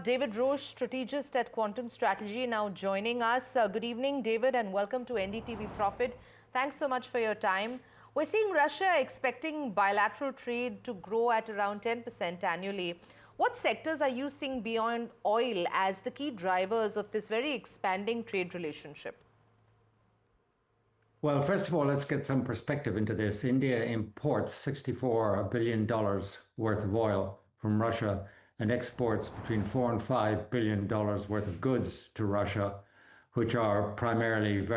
have David Roche, strategist at Quantum Strategy, now joining us. Good evening, David, and welcome to NDTV Profit. Thanks so much for your time. We're seeing Russia expecting bilateral trade to grow at around 10% annually. What sectors are you seeing beyond oil as the key drivers of this very expanding trade relationship? Well, first of all, let's get some perspective into this. India imports $64 billion worth of oil from Russia and exports between $4 and $5 billion worth of goods to Russia, which are primarily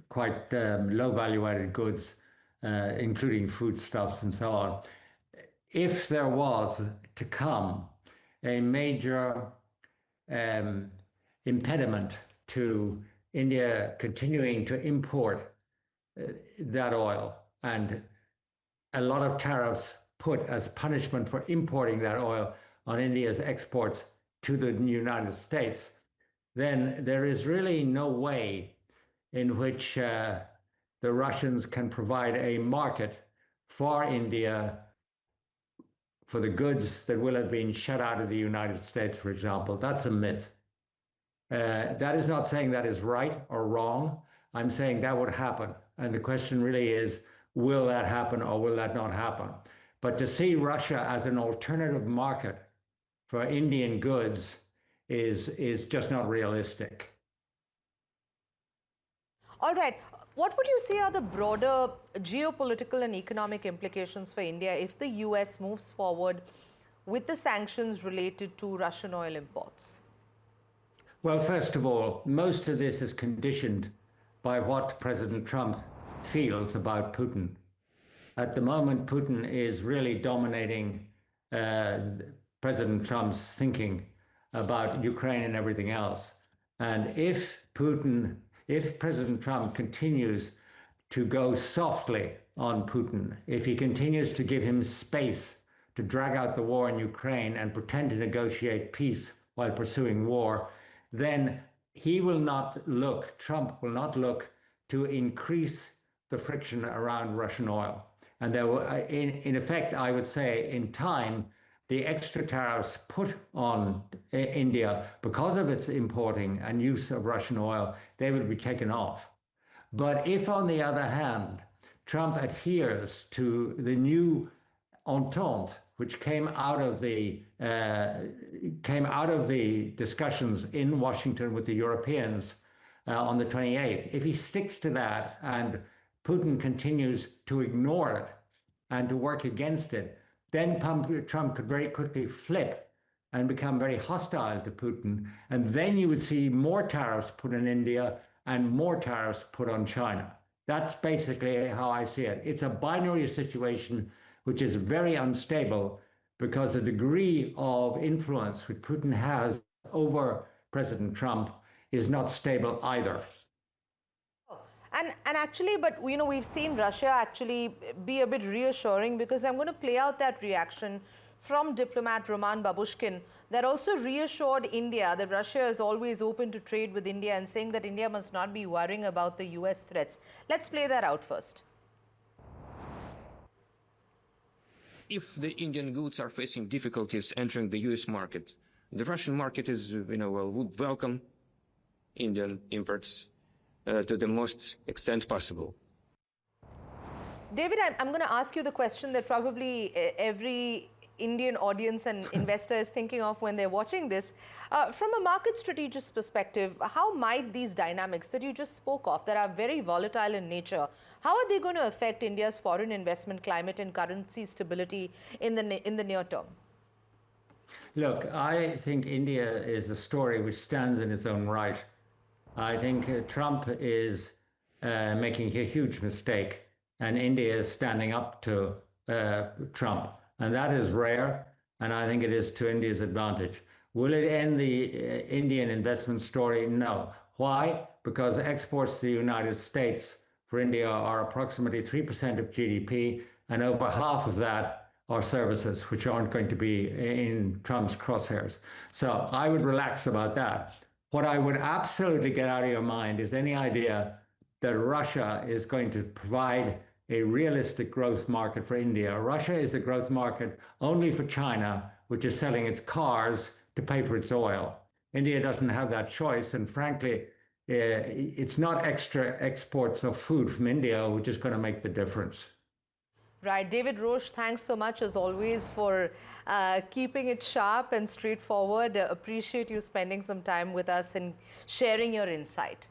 quite low value-added goods, including foodstuffs and so on. If there was to come a major impediment to India continuing to import that oil, and a lot of tariffs put as punishment for importing that oil on India's exports to the United States, then there is really no way in which the Russians can provide a market for India for the goods that will have been shut out of the United States, for example. That's a myth. That is not saying that is right or wrong. I'm saying that would happen. And the question really is, will that happen or will that not happen? But to see Russia as an alternative market for Indian goods is just not realistic. All right. What would you say are the broader geopolitical and economic implications for India if the US moves forward with the sanctions related to Russian oil imports? Well, first of all, most of this is conditioned by what President Trump feels about Putin. At the moment, Putin is really dominating President Trump's thinking about Ukraine and everything else. And if President Trump continues to go softly on Putin, if he continues to give him space to drag out the war in Ukraine and pretend to negotiate peace while pursuing war, then Trump will not look to increase the friction around Russian oil. And there will, in effect, I would say, in time, the extra tariffs put on India because of its importing and use of Russian oil, they will be taken off. But if, on the other hand, Trump adheres to the new entente, which came out of the discussions in Washington with the Europeans on the 28th, if he sticks to that and Putin continues to ignore it and to work against it, then Trump could very quickly flip and become very hostile to Putin. And then you would see more tariffs put on India and more tariffs put on China. That's basically how I see it. It's a binary situation which is very unstable because the degree of influence which Putin has over President Trump is not stable either. And actually, but we've seen Russia actually be a bit reassuring, because I'm going to play out that reaction from diplomat Roman Babushkin that also reassured India that Russia is always open to trade with India and saying that India must not be worrying about the US threats. Let's play that out first. If the Indian goods are facing difficulties entering the US market, the Russian market would welcome Indian imports to the most extent possible. David, I'm going to ask you the question that probably every Indian audience and investor is thinking of when they're watching this. From a market strategist perspective, how might these dynamics that you just spoke of, that are very volatile in nature, how are they going to affect India's foreign investment climate and currency stability in the near term? Look, I think India is a story which stands in its own right. I think Trump is making a huge mistake, and India is standing up to Trump. And that is rare, and I think it is to India's advantage. Will it end the Indian investment story? No. Why? Because exports to the United States for India are approximately 3% of GDP, and over half of that are services, which aren't going to be in Trump's crosshairs. So I would relax about that. What I would absolutely get out of your mind is any idea that Russia is going to provide a realistic growth market for India. Russia is a growth market only for China, which is selling its cars to pay for its oil. India doesn't have that choice, and frankly, it's not extra exports of food from India which is going to make the difference. Right. David Roche, thanks so much as always for keeping it sharp and straightforward. Appreciate you spending some time with us and sharing your insight.